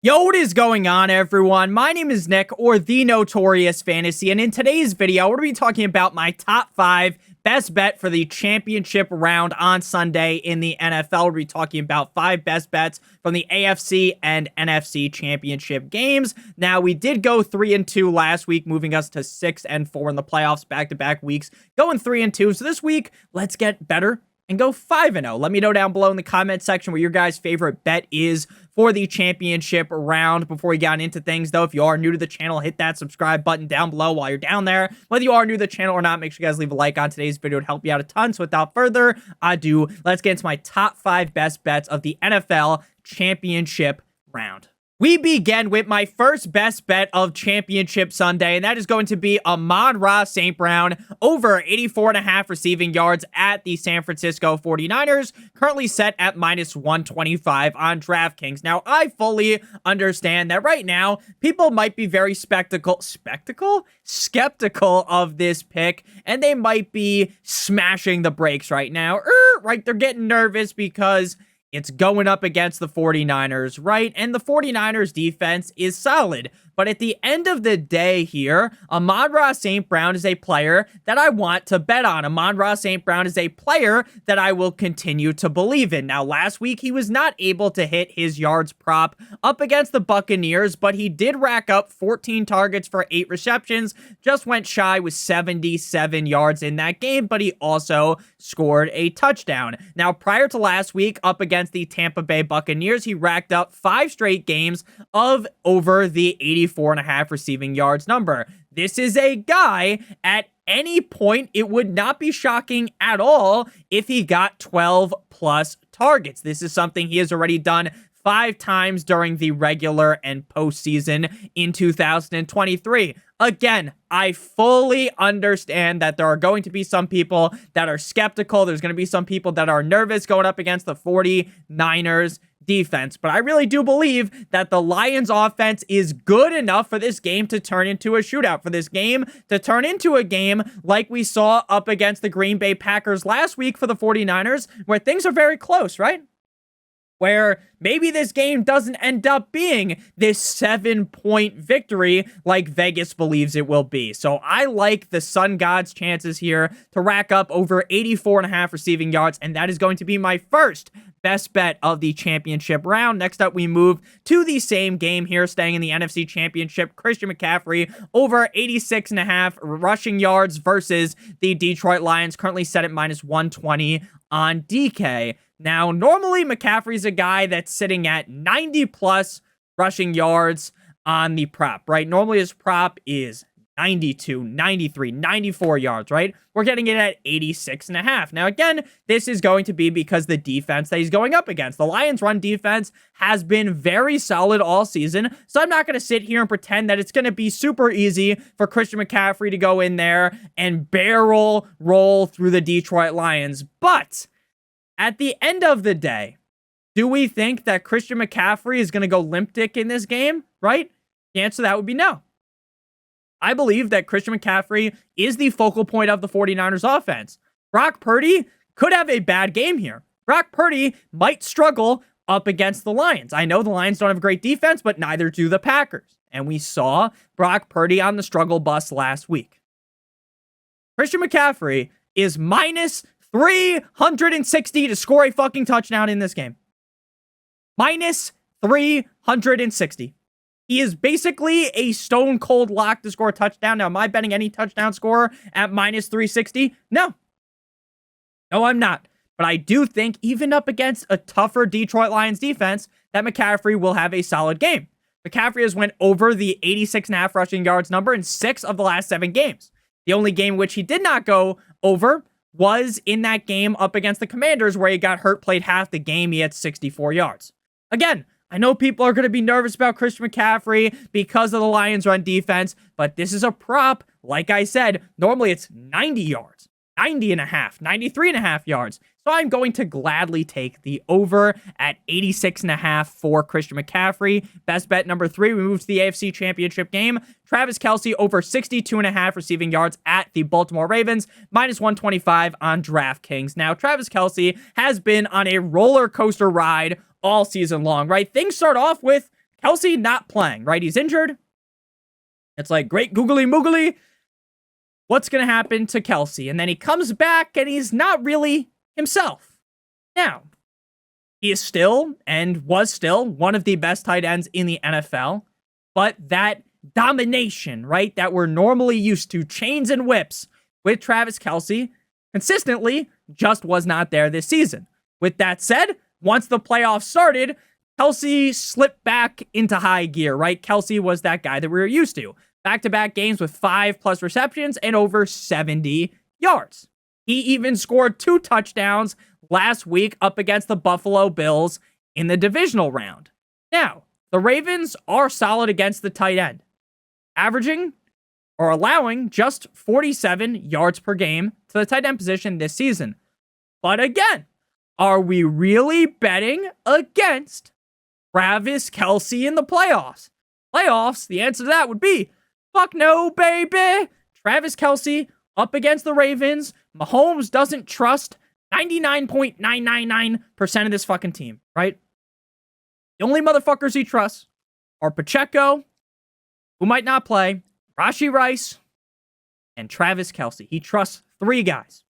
Yo, what is going on, everyone? My name is Nick, or The Notorious Fantasy, and in today's video, we're going to be talking about my top 5 best bet for the championship round on Sunday in the NFL. We'll be talking about 5 best bets from the AFC and NFC Championship games. Now, we did go 3-2 last week, moving us to 6-4 in the playoffs, back-to-back weeks, going 3-2. So this week, let's get better and go 5-0. Let me know down below in the comment section what your guys' favorite bet is for the championship round. Before we got into things, though, if you are new to the channel, hit that subscribe button down below while you're down there. Whether you are new to the channel or not, make sure you guys leave a like on today's video. It would help you out a ton. So without further ado, let's get into my top 5 best bets of the NFL championship round. We begin with my first best bet of Championship Sunday, and that is going to be Amon-Ra St. Brown over 84.5 receiving yards at the San Francisco 49ers, currently set at minus 125 on DraftKings. Now, I fully understand that right now, people might be very skeptical of this pick, and they might be smashing the brakes right now. Right, they're getting nervous because it's going up against the 49ers, right? And the 49ers defense is solid. But at the end of the day here, Amon-Ra St. Brown is a player that I want to bet on. Amon-Ra St. Brown is a player that I will continue to believe in. Now, last week, he was not able to hit his yards prop up against the Buccaneers, but he did rack up 14 targets for 8 receptions, just went shy with 77 yards in that game, but he also scored a touchdown. Now, prior to last week, up against the Tampa Bay Buccaneers, he racked up 5 straight games of over the 84.5 receiving yards number. This is a guy at any point, it would not be shocking at all if he got 12 plus targets. This is something he has already done 5 times during the regular and postseason in 2023. Again, I fully understand that there are going to be some people that are skeptical. There's going to be some people that are nervous going up against the 49ers defense. But I really do believe that the Lions offense is good enough for this game to turn into a shootout, for this game to turn into a game like we saw up against the Green Bay Packers last week for the 49ers, where things are very close, right? Where maybe this game doesn't end up being this 7-point victory like Vegas believes it will be. So I like the Sun God's chances here to rack up over 84.5 receiving yards, and that is going to be my first best bet of the championship round. Next up, we move to the same game here, staying in the NFC Championship. Christian McCaffrey over 86.5 rushing yards versus the Detroit Lions, currently set at minus 120 on DK. Now, normally McCaffrey's a guy that's sitting at 90 plus rushing yards on the prop, right? Normally his prop is 92, 93, 94 yards, right? We're getting it at 86.5. Now, again, this is going to be because the defense that he's going up against. The Lions' run defense has been very solid all season, so I'm not going to sit here and pretend that it's going to be super easy for Christian McCaffrey to go in there and barrel roll through the Detroit Lions. But at the end of the day, do we think that Christian McCaffrey is going to go limp dick in this game, right? The answer to that would be no. I believe that Christian McCaffrey is the focal point of the 49ers offense. Brock Purdy could have a bad game here. Brock Purdy might struggle up against the Lions. I know the Lions don't have a great defense, but neither do the Packers. And we saw Brock Purdy on the struggle bus last week. Christian McCaffrey is minus 360 to score a fucking touchdown in this game. Minus 360. He is basically a stone cold lock to score a touchdown. Now, am I betting any touchdown scorer at minus 360? No. No, I'm not. But I do think, even up against a tougher Detroit Lions defense, that McCaffrey will have a solid game. McCaffrey has went over the 86.5 rushing yards number in 6 of the last 7 games. The only game which he did not go over was in that game up against the Commanders, where he got hurt, played half the game. He had 64 yards. Again, I know people are going to be nervous about Christian McCaffrey because of the Lions' run defense, but this is a prop. Like I said, normally it's 90 yards, 90.5, 93.5 yards. So I'm going to gladly take the over at 86.5 for Christian McCaffrey. Best bet number 3, we move to the AFC Championship game. Travis Kelce over 62.5 receiving yards at the Baltimore Ravens, minus 125 on DraftKings. Now, Travis Kelce has been on a roller coaster ride all season long, right? Things start off with Kelce not playing, right? He's injured. It's like, great googly moogly. What's going to happen to Kelce? And then he comes back and he's not really himself. Now, he is still and was still one of the best tight ends in the NFL, but that domination, right, that we're normally used to, chains and whips with Travis Kelce, consistently just was not there this season. With that said, once the playoffs started, Kelce slipped back into high gear, right? Kelce was that guy that we were used to. Back-to-back games with 5+ receptions and over 70 yards. He even scored 2 touchdowns last week up against the Buffalo Bills in the divisional round. Now, the Ravens are solid against the tight end, averaging or allowing just 47 yards per game to the tight end position this season. But again, are we really betting against Travis Kelce in the playoffs? Playoffs, the answer to that would be, fuck no, baby. Travis Kelce up against the Ravens. Mahomes doesn't trust 99.999% of this fucking team, right? The only motherfuckers he trusts are Pacheco, who might not play, Rashee Rice, and Travis Kelce. He trusts 3 guys.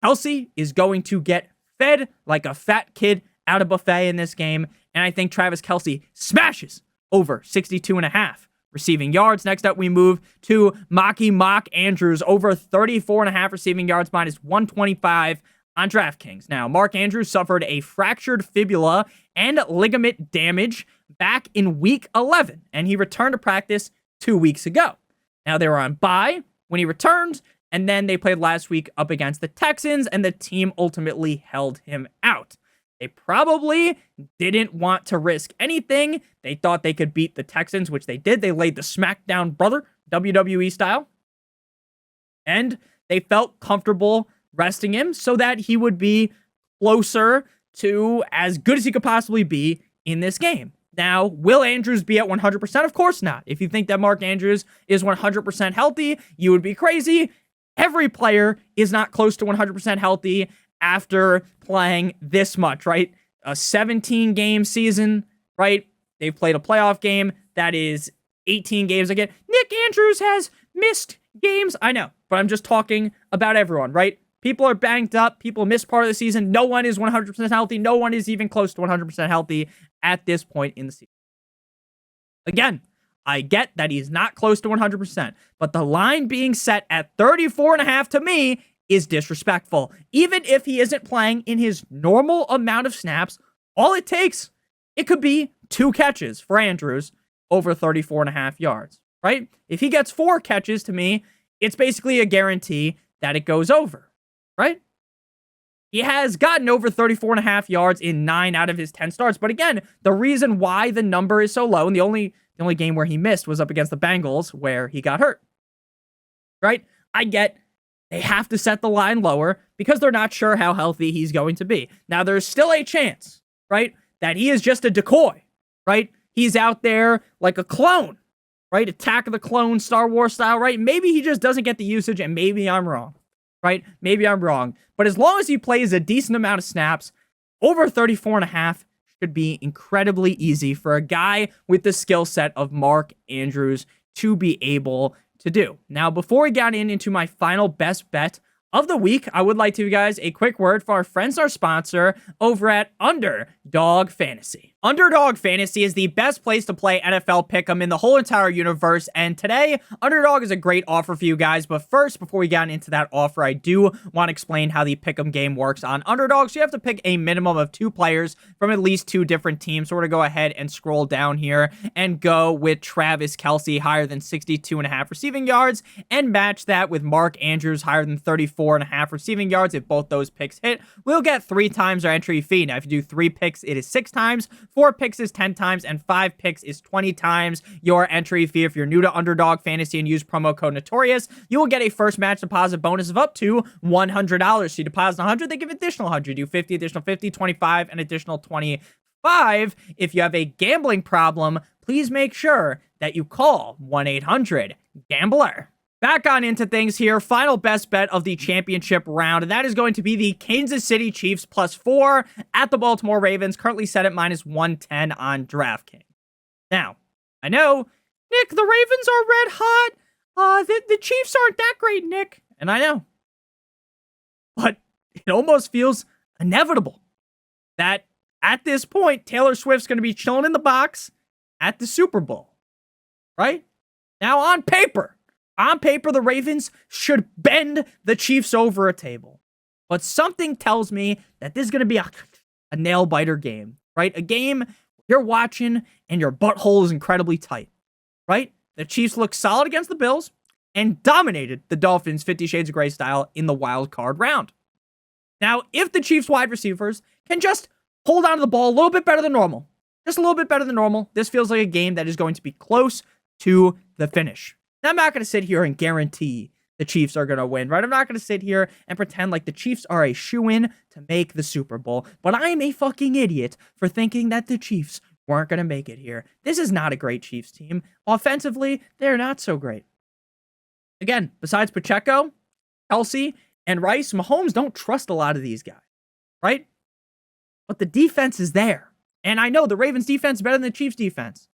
Kelce is going to get fed like a fat kid out of buffet in this game, and I think Travis Kelce smashes over 62.5 receiving yards. Next up, we move to Mark Andrews, over 34.5 receiving yards, minus 125 on DraftKings. Now, Mark Andrews suffered a fractured fibula and ligament damage back in week 11, and he returned to practice 2 weeks ago. Now, they were on bye when he returned, and then they played last week up against the Texans, and the team ultimately held him out. They probably didn't want to risk anything. They thought they could beat the Texans, which they did. They laid the SmackDown brother, WWE style. And they felt comfortable resting him so that he would be closer to as good as he could possibly be in this game. Now, will Andrews be at 100%? Of course not. If you think that Mark Andrews is 100% healthy, you would be crazy. Every player is not close to 100% healthy after playing this much, right? A 17-game season, right? They've played a playoff game. That is 18 games again. Nick Andrews has missed games. I know, but I'm just talking about everyone, right? People are banged up. People miss part of the season. No one is 100% healthy. No one is even close to 100% healthy at this point in the season. Again, I get that he's not close to 100%, but the line being set at 34.5 to me is disrespectful. Even if he isn't playing in his normal amount of snaps, all it takes, it could be 2 catches for Andrews over 34.5 yards, right? If he gets 4 catches, to me, it's basically a guarantee that it goes over, right? He has gotten over 34.5 yards in 9 out of his 10 starts. But again, the reason why the number is so low, and the only game where he missed was up against the Bengals, where he got hurt, right? I get they have to set the line lower because they're not sure how healthy he's going to be. Now, there's still a chance, right, that he is just a decoy, right? He's out there like a clone, right? Attack of the Clone, Star Wars style, right? Maybe he just doesn't get the usage, and maybe I'm wrong, right? Maybe I'm wrong. But as long as he plays a decent amount of snaps, over 34.5 should be incredibly easy for a guy with the skill set of Mark Andrews to be able to do. Now, before we get into my final best bet of the week, I would like to give you guys a quick word for our friends, our sponsor over at Underdog Fantasy. Underdog Fantasy is the best place to play NFL Pick'em in the whole entire universe, and today, Underdog is a great offer for you guys. But first, before we get into that offer, I do want to explain how the Pick'em game works on Underdog. So you have to pick a minimum of 2 players from at least 2 different teams. So we're going to go ahead and scroll down here and go with Travis Kelce, higher than 62.5 receiving yards, and match that with Mark Andrews, higher than 34.5 receiving yards. If both those picks hit, we'll get 3 times our entry fee. Now, if you do 3 picks, it is 6 times. 4 picks is 10 times, and 5 picks is 20 times your entry fee. If you're new to Underdog Fantasy and use promo code Notorious, you will get a first match deposit bonus of up to $100. So you deposit 100, they give additional 100. Do 50, additional 50, 25, and additional 25. If you have a gambling problem, please make sure that you call 1-800-GAMBLER. Back on into things here. Final best bet of the championship round, and that is going to be the Kansas City Chiefs +4 at the Baltimore Ravens, currently set at -110 on DraftKings. Now, I know, Nick, the Ravens are red hot. The Chiefs aren't that great, Nick. And I know. But it almost feels inevitable that at this point, Taylor Swift's going to be chilling in the box at the Super Bowl. Right? Now, on paper, the Ravens should bend the Chiefs over a table. But something tells me that this is going to be a nail-biter game. Right? A game you're watching and your butthole is incredibly tight. Right? The Chiefs look solid against the Bills and dominated the Dolphins 50 Shades of Grey style in the wild card round. Now, if the Chiefs wide receivers can just hold on to the ball a little bit better than normal, just a little bit better than normal, this feels like a game that is going to be close to the finish. Now, I'm not going to sit here and guarantee the Chiefs are going to win, right? I'm not going to sit here and pretend like the Chiefs are a shoo-in to make the Super Bowl, but I am a fucking idiot for thinking that the Chiefs weren't going to make it here. This is not a great Chiefs team. Offensively, they're not so great. Again, besides Pacheco, Kelce, and Rice, Mahomes don't trust a lot of these guys, right? But the defense is there. And I know the Ravens defense is better than the Chiefs defense.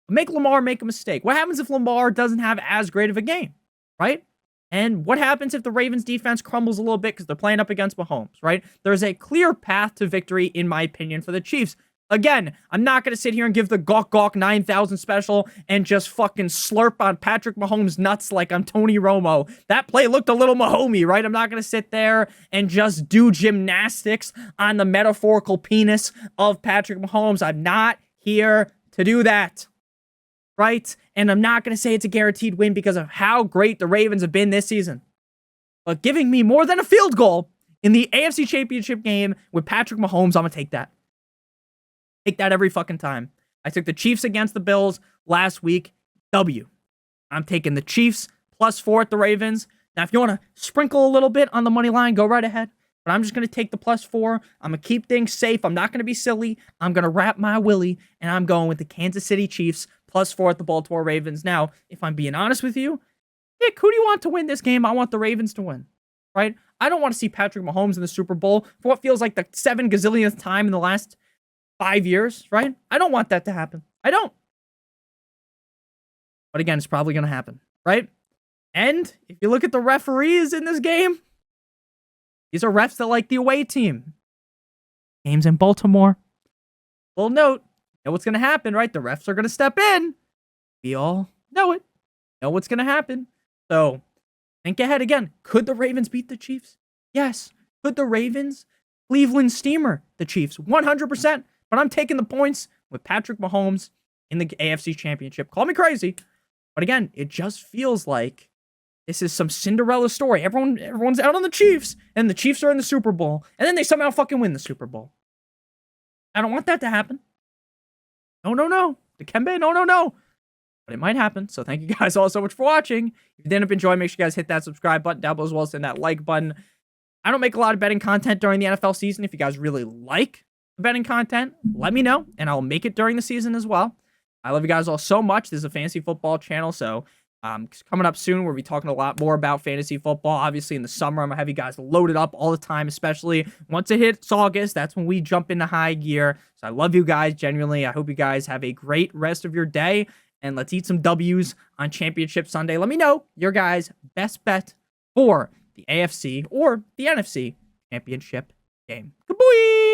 But make Lamar make a mistake. What happens if Lamar doesn't have as great of a game, right? And what happens if the Ravens defense crumbles a little bit because they're playing up against Mahomes, right? There's a clear path to victory, in my opinion, for the Chiefs. Again, I'm not going to sit here and give the gawk 9,000 special and just fucking slurp on Patrick Mahomes' nuts like I'm Tony Romo. That play looked a little Mahomey, right? I'm not going to sit there and just do gymnastics on the metaphorical penis of Patrick Mahomes. I'm not here to do that, right? And I'm not going to say it's a guaranteed win because of how great the Ravens have been this season. But giving me more than a field goal in the AFC Championship game with Patrick Mahomes, I'm going to take that. Take that every fucking time. I took the Chiefs against the Bills last week. W. I'm taking the Chiefs +4 at the Ravens. Now, if you want to sprinkle a little bit on the money line, go right ahead. But I'm just going to take the +4. I'm going to keep things safe. I'm not going to be silly. I'm going to wrap my willy, and I'm going with the Kansas City Chiefs +4 at the Baltimore Ravens. Now, if I'm being honest with you, Nick, who do you want to win this game? I want the Ravens to win, right? I don't want to see Patrick Mahomes in the Super Bowl for what feels like the 7 gazillionth time in the last 5 years, right? I don't want that to happen. I don't. But again, it's probably going to happen, right? And if you look at the referees in this game, these are refs that like the away team. Games in Baltimore. Little note, you know what's going to happen, right? The refs are going to step in. We all know it. Know what's going to happen. So, think ahead again. Could the Ravens beat the Chiefs? Yes. Could the Ravens Cleveland steamer the Chiefs? 100%. But I'm taking the points with Patrick Mahomes in the AFC Championship. Call me crazy. But again, it just feels like this is some Cinderella story. Everyone's out on the Chiefs, and the Chiefs are in the Super Bowl, and then they somehow fucking win the Super Bowl. I don't want that to happen. No. Dikembe, no. But it might happen. So thank you guys all so much for watching. If you did end up enjoying, make sure you guys hit that subscribe button down below as well as that like button. I don't make a lot of betting content during the NFL season. If you guys really like betting content, let me know, and I'll make it during the season as well. I love you guys all so much. This is a fantasy football channel, so coming up soon, we'll be talking a lot more about fantasy football. Obviously, in the summer, I'm going to have you guys loaded up all the time, especially once it hits August. That's when we jump into high gear. So I love you guys, genuinely. I hope you guys have a great rest of your day, and let's eat some W's on Championship Sunday. Let me know your guys' best bet for the AFC or the NFC Championship game. Good boy!